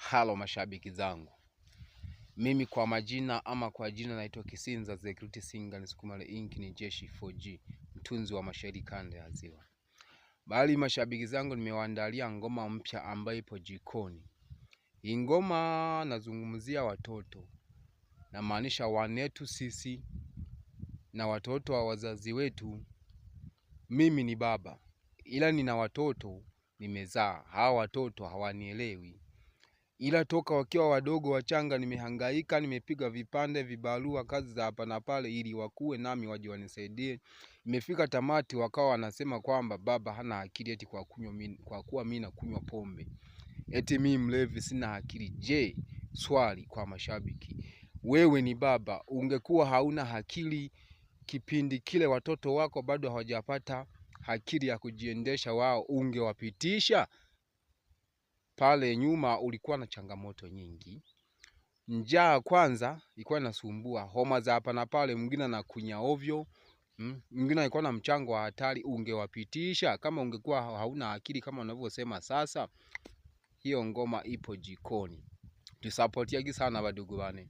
Halo mashabiki zangu, mimi kwa majina ama kwa jina naitwa Kisinza Security Singer Nisukumale Inc. Ni Jeshi 4G, mtunzi wa mashairi kanda ya Ziwa. Bali mashabiki zangu, nimewaandalia ngoma mpya ambayo ipo jikoni. Hii ngoma nazungumzia watoto, na maanisha wanetu sisi na watoto wa wazazi wetu. Mimi ni baba, ila nina watoto nimezaa. Hawa watoto hawanielewi, ila toka wakiwa wadogo wachanga nimehangaika, nimepiga vipande, vibarua, kazi za hapa na pale ili wakue nami waje wanisaidie. Imefika tamati wakawa wanasema kwamba baba hana akili eti kwa kuwa mimi nakunywa pombe. Eti mimi mlevi sina akili. Je, swali kwa mashabiki, wewe ni baba, ungekuwa hauna akili kipindi kile watoto wako bado hawajapata akili ya kujiendesha wao, ungewapitisha? Pale nyuma ulikuwa na changamoto nyingi. Njaa kwanza ilikuwa inasumbua, homa za hapa na pale, mwingine anakunya ovyo, mwingine alikuwa na mchango wa hatari. Ungewapitisha kama ungekuwa hauna akili kama unavyosema sasa? Hiyo ngoma ipo jikoni. Tusapotiagi sana wadogo bane.